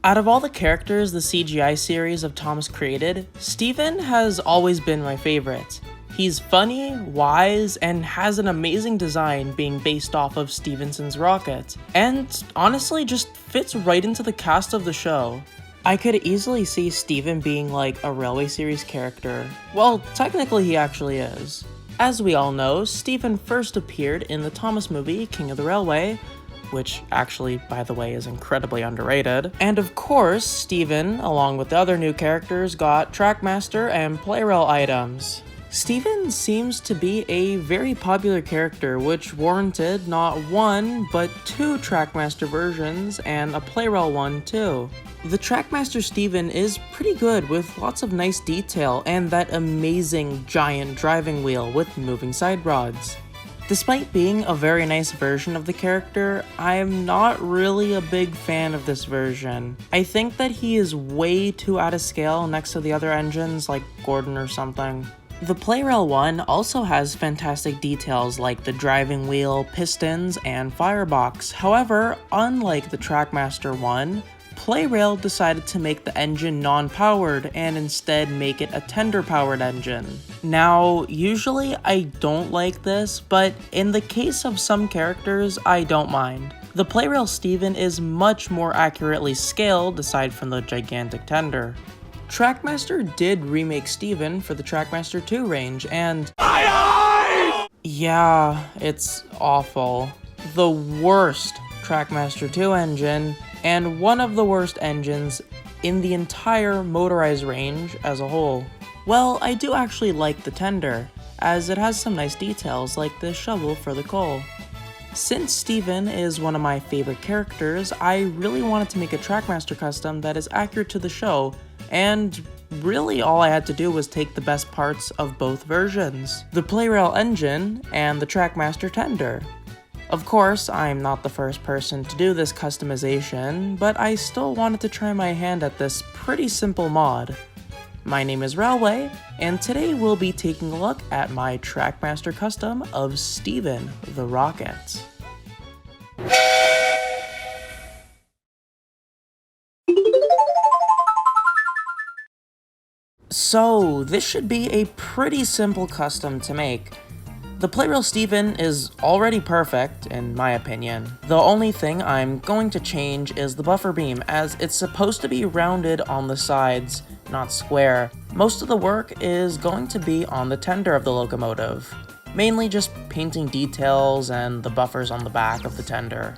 Out of all the characters the CGI series of Thomas created, Steven has always been my favorite. He's funny, wise, and has an amazing design being based off of Stevenson's rocket, and honestly just fits right into the cast of the show. I could easily see Steven being like a Railway series character. Well, technically he actually is. As we all know, Steven first appeared in the Thomas movie King of the Railway, which actually, by the way, is incredibly underrated. And of course, Steven, along with the other new characters, got Trackmaster and Playrail items. Steven seems to be a very popular character, which warranted not one, but two Trackmaster versions and a Playrail one too. The Trackmaster Steven is pretty good with lots of nice detail and that amazing giant driving wheel with moving side rods. Despite being a very nice version of the character, I'm not really a big fan of this version. I think that he is way too out of scale next to the other engines like Gordon or something. The Playrail one also has fantastic details like the driving wheel, pistons, and firebox. However, unlike the Trackmaster one, Playrail decided to make the engine non-powered and instead make it a tender-powered engine. Now, usually I don't like this, but in the case of some characters, I don't mind. The Playrail Steven is much more accurately scaled aside from the gigantic tender. Trackmaster did remake Steven for the Trackmaster 2 range, and yeah, it's awful. The worst Trackmaster 2 engine, and one of the worst engines in the entire motorized range as a whole. Well, I do actually like the tender, as it has some nice details like the shovel for the coal. Since Steven is one of my favorite characters, I really wanted to make a Trackmaster custom that is accurate to the show, and really all I had to do was take the best parts of both versions, the Playrail engine and the Trackmaster tender. Of course, I'm not the first person to do this customization, but I still wanted to try my hand at this pretty simple mod. My name is Railway, and today we'll be taking a look at my Trackmaster custom of Steven the Rocket. So, this should be a pretty simple custom to make. The Playrail Steven is already perfect, in my opinion. The only thing I'm going to change is the buffer beam, as it's supposed to be rounded on the sides, not square. Most of the work is going to be on the tender of the locomotive, mainly just painting details and the buffers on the back of the tender.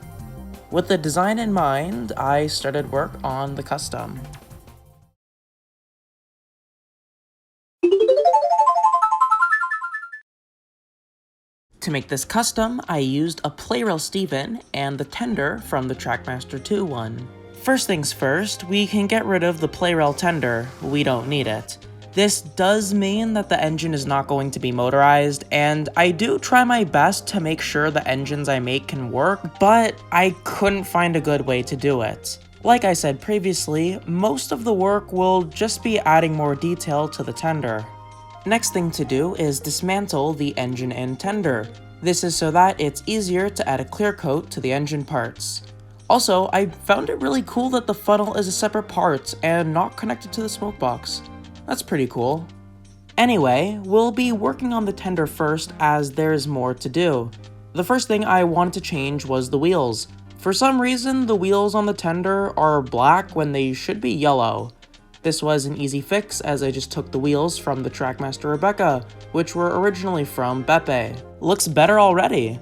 With the design in mind, I started work on the custom. To make this custom, I used a Playrail Steven and the tender from the Trackmaster 2 one. First things first, we can get rid of the Playrail tender, we don't need it. This does mean that the engine is not going to be motorized, and I do try my best to make sure the engines I make can work, but I couldn't find a good way to do it. Like I said previously, most of the work will just be adding more detail to the tender. Next thing to do is dismantle the engine and tender. This is so that it's easier to add a clear coat to the engine parts. Also, I found it really cool that the funnel is a separate part and not connected to the smoke box. That's pretty cool. Anyway, we'll be working on the tender first as there's more to do. The first thing I wanted to change was the wheels. For some reason, the wheels on the tender are black when they should be yellow. This was an easy fix as I just took the wheels from the Trackmaster Rebecca, which were originally from Beppe. Looks better already!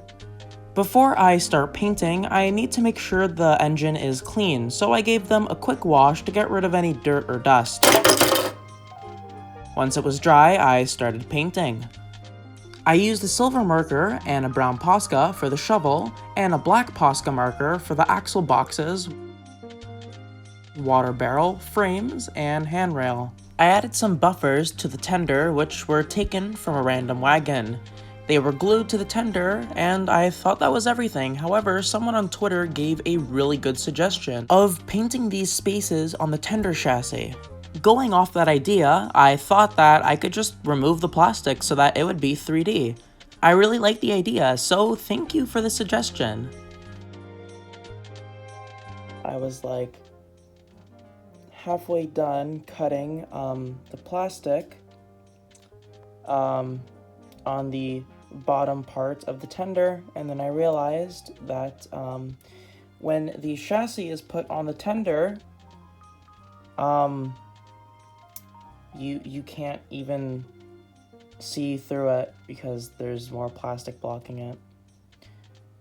Before I start painting, I need to make sure the engine is clean, so I gave them a quick wash to get rid of any dirt or dust. Once it was dry, I started painting. I used a silver marker and a brown Posca for the shovel, and a black Posca marker for the axle boxes, water barrel, frames, and handrail. I added some buffers to the tender, which were taken from a random wagon. They were glued to the tender, and I thought that was everything. However, someone on Twitter gave a really good suggestion of painting these spaces on the tender chassis. Going off that idea, I thought that I could just remove the plastic so that it would be 3D. I really like the idea, so thank you for the suggestion. I was like, halfway done cutting the plastic on the bottom part of the tender, and then I realized that when the chassis is put on the tender, you can't even see through it because there's more plastic blocking it.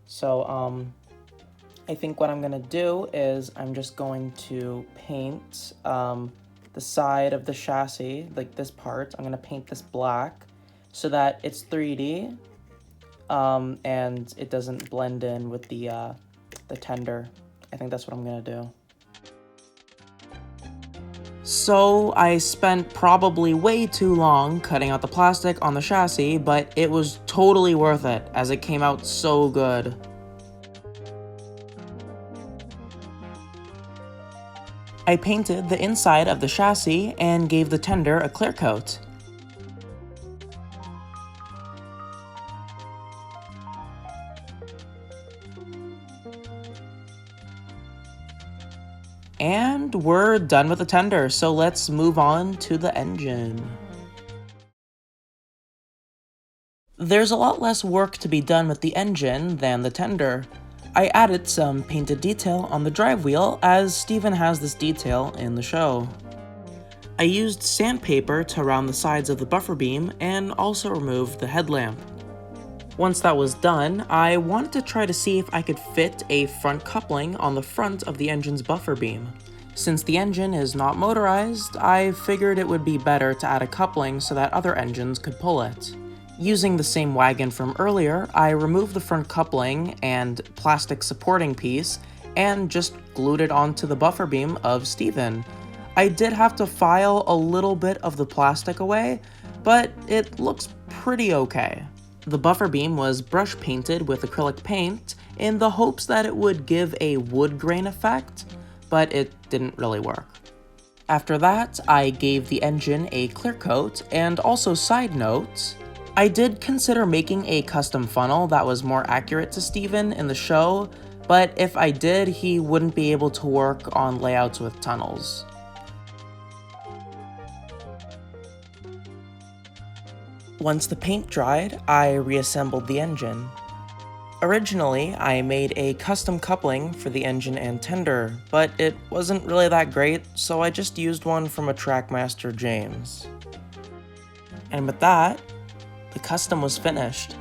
So I think what I'm gonna do is I'm just going to paint the side of the chassis, like this part. I'm gonna paint this black so that it's 3D and it doesn't blend in with the tender. I think that's what I'm gonna do. So I spent probably way too long cutting out the plastic on the chassis, but it was totally worth it as it came out so good. I painted the inside of the chassis and gave the tender a clear coat. And we're done with the tender, so let's move on to the engine. There's a lot less work to be done with the engine than the tender. I added some painted detail on the drive wheel as Steven has this detail in the show. I used sandpaper to round the sides of the buffer beam and also removed the headlamp. Once that was done, I wanted to try to see if I could fit a front coupling on the front of the engine's buffer beam. Since the engine is not motorized, I figured it would be better to add a coupling so that other engines could pull it. Using the same wagon from earlier, I removed the front coupling and plastic supporting piece and just glued it onto the buffer beam of Steven. I did have to file a little bit of the plastic away, but it looks pretty okay. The buffer beam was brush painted with acrylic paint in the hopes that it would give a wood grain effect, but it didn't really work. After that, I gave the engine a clear coat, and also side note, I did consider making a custom funnel that was more accurate to Steven in the show, but if I did, he wouldn't be able to work on layouts with tunnels. Once the paint dried, I reassembled the engine. Originally, I made a custom coupling for the engine and tender, but it wasn't really that great, so I just used one from a Trackmaster James. And with that, the custom was finished.